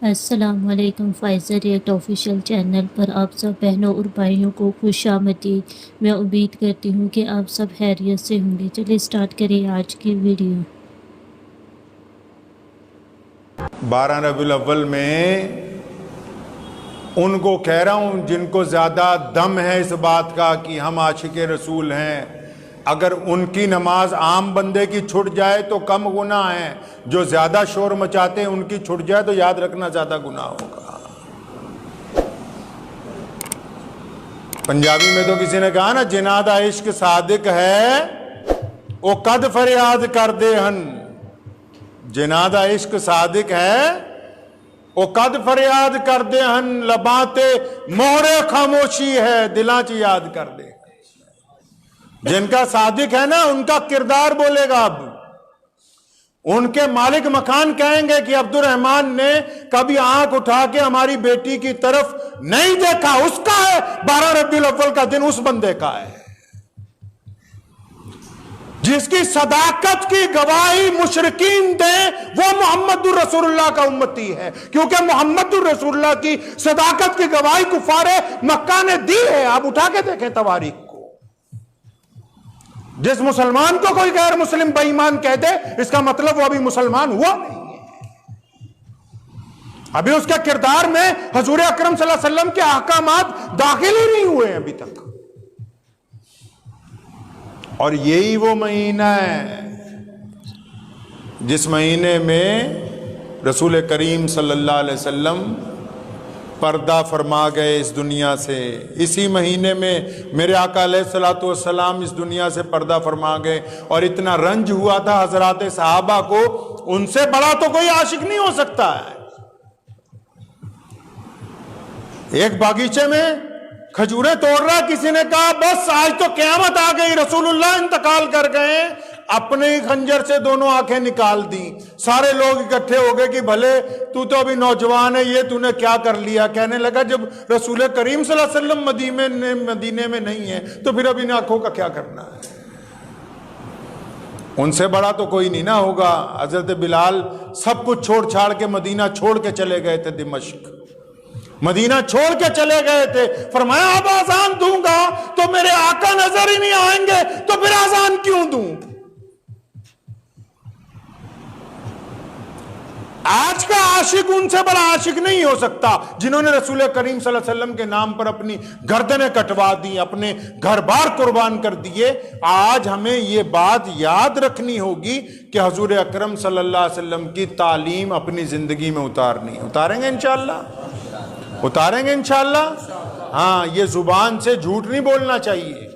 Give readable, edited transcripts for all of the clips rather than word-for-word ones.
السلام علیکم۔ Faiza react official channel پر آپ سب بہنوں اور بھائیوں کو خوش آمدید۔ میں امید کرتی ہوں کہ آپ سب خیریت سے ہوں گے۔ چلیے سٹارٹ کریں آج کی ویڈیو۔ 12 ربیع الاول میں ان کو کہہ رہا ہوں جن کو زیادہ دم ہے اس بات کا کہ ہم عاشق رسول ہیں، اگر ان کی نماز عام بندے کی چھٹ جائے تو کم گناہ ہے، جو زیادہ شور مچاتے ہیں ان کی چھٹ جائے تو یاد رکھنا زیادہ گناہ ہوگا۔ پنجابی میں تو کسی نے کہا نا، جنہاں دا عشق صادق ہے وہ قد فریاد کر دے ہن، جنہاں دا عشق صادق ہے وہ قد فریاد کر دے ہن، لباں تے مہر خاموشی ہے دلاں چ یاد کر دے۔ جن کا صادق ہے نا ان کا کردار بولے گا۔ اب ان کے مالک مکان کہیں گے کہ عبد الرحمن نے کبھی آنکھ اٹھا کے ہماری بیٹی کی طرف نہیں دیکھا، اس کا ہے 12 ربیع الاول کا دن، اس بندے کا ہے جس کی صداقت کی گواہی مشرکین دیں، وہ محمد الرسول اللہ کا امتی ہے، کیونکہ محمد الرسول اللہ کی صداقت کی گواہی کفار مکہ نے دی ہے۔ آپ اٹھا کے دیکھیں تواریخ کو۔ جس مسلمان کو کوئی غیر مسلم بے ایمان کہہ دے، اس کا مطلب وہ ابھی مسلمان ہوا نہیں ہے، ابھی اس کے کردار میں حضور اکرم صلی اللہ علیہ وسلم کے احکامات داخل ہی نہیں ہوئے ہیں ابھی تک۔ اور یہی وہ مہینہ ہے جس مہینے میں رسول کریم صلی اللہ علیہ وسلم پردہ فرما گئے اس دنیا سے۔ اسی مہینے میں میرے آقا علیہ الصلوۃ والسلام اس دنیا سے پردہ فرما گئے، اور اتنا رنج ہوا تھا حضرات صحابہ کو، ان سے بڑا تو کوئی عاشق نہیں ہو سکتا ہے۔ ایک باغیچے میں کھجوریں توڑ رہا، کسی نے کہا بس آج تو قیامت آ گئی، رسول اللہ انتقال کر گئے، اپنے ہی خنجر سے دونوں آنکھیں نکال دی۔ سارے لوگ اکٹھے ہو گئے کہ بھلے تو ابھی نوجوان ہے، یہ تو نے کیا کر لیا۔ کہنے لگا جب رسول کریم صلی اللہ علیہ وسلم مدینے میں نہیں ہے تو پھر اب ان آنکھوں کا کیا کرنا ہے۔ ان سے بڑا تو کوئی نہیں نہ ہوگا۔ حضرت بلال سب کچھ چھوڑ چھاڑ کے مدینہ چھوڑ کے چلے گئے تھے، دمشق مدینہ چھوڑ کے چلے گئے تھے۔ فرمایا اب آزان دوں گا تو میرے آقا نظر ہی نہیں آئیں گے، تو پھر آزان کیوں دوں۔ آج کا عاشق ان سے بڑا عاشق نہیں ہو سکتا، جنہوں نے رسول کریم صلی اللہ علیہ وسلم کے نام پر اپنی گردنیں کٹوا دی، اپنے گھر بار قربان کر دیے۔ آج ہمیں یہ بات یاد رکھنی ہوگی کہ حضور اکرم صلی اللہ علیہ وسلم کی تعلیم اپنی زندگی میں اتارنی ہے۔ اتاریں گے انشاءاللہ، اتاریں گے انشاءاللہ۔ ہاں، یہ زبان سے جھوٹ نہیں بولنا چاہیے۔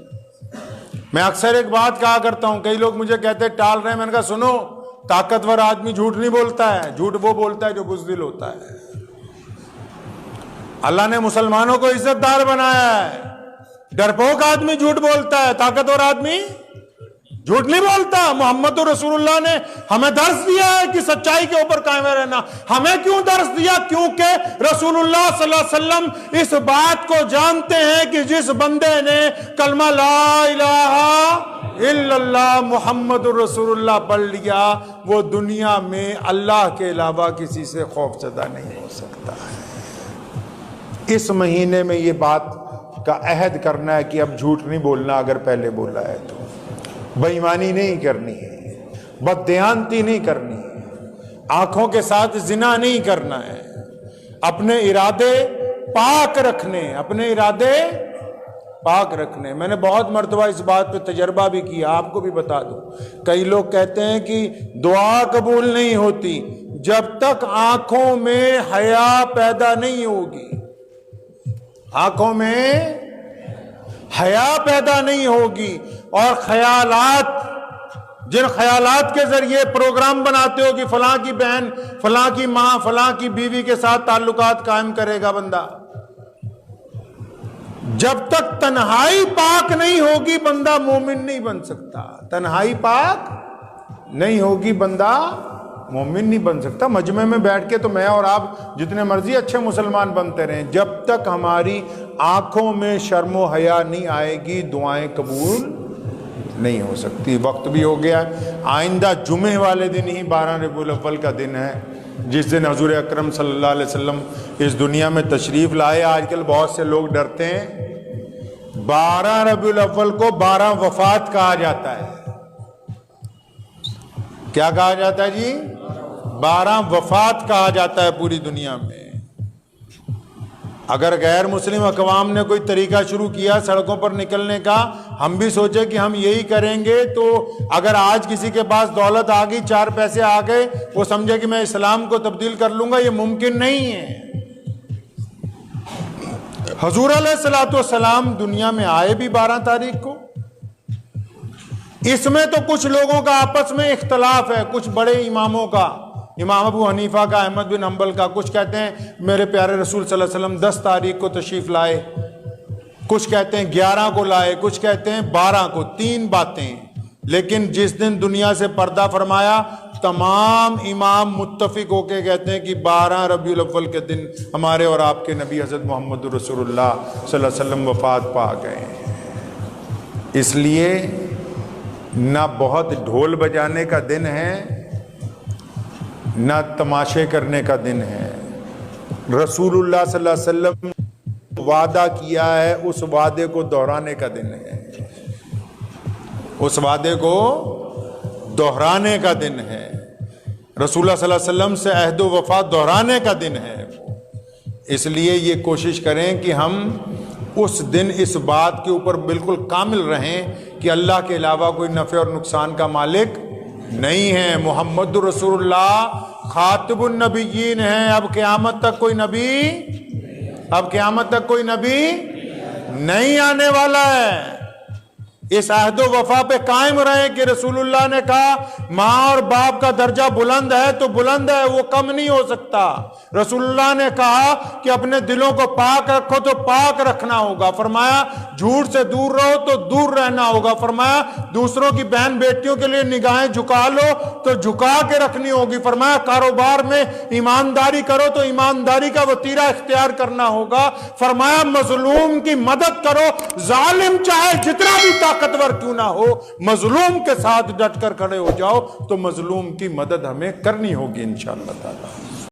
میں اکثر ایک بات کہا کرتا ہوں، کئی لوگ مجھے کہتے ہیں ٹال رہے ہیں، میں نے کہا سنو، طاقتور آدمی جھوٹ نہیں بولتا ہے، جھوٹ وہ بولتا ہے جو بزدل ہوتا ہے۔ اللہ نے مسلمانوں کو عزت دار بنایا ہے، ڈرپوک آدمی جھوٹ بولتا ہے، طاقتور آدمی جھوٹ نہیں بولتا۔ محمد رسول اللہ نے ہمیں درس دیا ہے کہ سچائی کے اوپر قائم رہنا۔ ہمیں کیوں درس دیا؟ کیونکہ رسول اللہ صلی اللہ علیہ وسلم اس بات کو جانتے ہیں کہ جس بندے نے کلمہ لا الہ الا اللہ محمد رسول اللہ پڑھ لیا، وہ دنیا میں اللہ کے علاوہ کسی سے خوف زدہ نہیں ہو سکتا ہے۔ اس مہینے میں یہ بات کا عہد کرنا ہے کہ اب جھوٹ نہیں بولنا، اگر پہلے بولا ہے تو بے ایمانی نہیں کرنی ہے، بددیانتی نہیں کرنی ہے، آنکھوں کے ساتھ زنا نہیں کرنا ہے، اپنے ارادے پاک رکھنے، اپنے ارادے پاک رکھنے۔ میں نے بہت مرتبہ اس بات پہ تجربہ بھی کیا، آپ کو بھی بتا دوں۔ کئی لوگ کہتے ہیں کہ دعا قبول نہیں ہوتی جب تک آنکھوں میں حیا پیدا نہیں ہوگی، آنکھوں میں حیا پیدا نہیں ہوگی، اور خیالات، جن خیالات کے ذریعے پروگرام بناتے ہو کہ فلاں کی بہن، فلاں کی ماں، فلاں کی بیوی کے ساتھ تعلقات قائم کرے گا بندہ، جب تک تنہائی پاک نہیں ہوگی بندہ مومن نہیں بن سکتا۔ تنہائی پاک نہیں ہوگی بندہ مومن نہیں بن سکتا۔ مجمع میں بیٹھ کے تو میں اور آپ جتنے مرضی اچھے مسلمان بنتے رہیں، جب تک ہماری آنکھوں میں شرم و حیا نہیں آئے گی دعائیں قبول نہیں ہو سکتی۔ وقت بھی ہو گیا، آئندہ جمعے والے دن ہی 12 ربیع الاول کا دن ہے، جس دن حضور اکرم صلی اللہ علیہ وسلم اس دنیا میں تشریف لائے، آج کل بہت سے لوگ ڈرتے ہیں، 12 ربیع الاول کو 12 وفات کہا جاتا ہے۔ کیا کہا جاتا ہے جی؟ 12 وفات کہا جاتا ہے پوری دنیا میں۔ اگر غیر مسلم اقوام نے کوئی طریقہ شروع کیا سڑکوں پر نکلنے کا، ہم بھی سوچے کہ ہم یہی کریں گے، تو اگر آج کسی کے پاس دولت آ گئی، 4 پیسے آ گئے، وہ سمجھے کہ میں اسلام کو تبدیل کر لوں گا، یہ ممکن نہیں ہے۔ حضور علیہ الصلوۃ والسلام دنیا میں آئے بھی 12 تاریخ کو۔ اس میں تو کچھ لوگوں کا آپس میں اختلاف ہے، کچھ بڑے اماموں کا، امام ابو حنیفہ کا، احمد بن حنبل کا، کچھ کہتے ہیں میرے پیارے رسول صلی اللہ علیہ وسلم 10 تاریخ کو تشریف لائے، کچھ کہتے ہیں 11 کو لائے، کچھ کہتے ہیں 12 کو، 3 باتیں۔ لیکن جس دن دنیا سے پردہ فرمایا، تمام امام متفق ہو کے کہتے ہیں کہ 12 ربیع الاول کے دن ہمارے اور آپ کے نبی حضرت محمد رسول اللہ صلی اللہ علیہ وسلم وفات پا گئے ہیں۔ اس لیے نہ بہت ڈھول بجانے کا دن ہے، نہ تماشے کرنے کا دن ہے۔ رسول اللہ صلی اللہ علیہ وسلم وعدہ کیا ہے، اس وعدے کو دہرانے کا دن ہے، اس وعدے کو دہرانے کا دن ہے۔ رسول اللہ صلی اللہ علیہ وسلم سے عہد و وفا دہرانے کا دن ہے۔ اس لیے یہ کوشش کریں کہ ہم اس دن اس بات کے اوپر بالکل کامل رہیں کہ اللہ کے علاوہ کوئی نفع اور نقصان کا مالک نہیں ہے، محمد رسول اللہ خاتم النبیین ہیں۔ اب قیامت تک کوئی نبی نہیں آنے والا ہے۔ اس عہد و وفا پہ قائم رہیں کہ رسول اللہ نے کہا ماں اور باپ کا درجہ بلند ہے تو بلند ہے، وہ کم نہیں ہو سکتا۔ رسول اللہ نے کہا کہ اپنے دلوں کو پاک رکھو تو پاک رکھنا ہوگا، فرمایا جھوٹ سے دور رہو تو دور رہنا ہوگا، فرمایا دوسروں کی بہن بیٹیوں کے لیے نگاہیں جھکا لو تو جھکا کے رکھنی ہوگی، فرمایا کاروبار میں ایمانداری کرو تو ایمانداری کا وتیرہ اختیار کرنا ہوگا، فرمایا مظلوم کی مدد کرو، ظالم چاہے جتنا بھی طاقتور کیوں نہ ہو، مظلوم کے ساتھ ڈٹ کر کھڑے ہو جاؤ، تو مظلوم کی مدد ہمیں کرنی ہوگی انشاءاللہ تعالی۔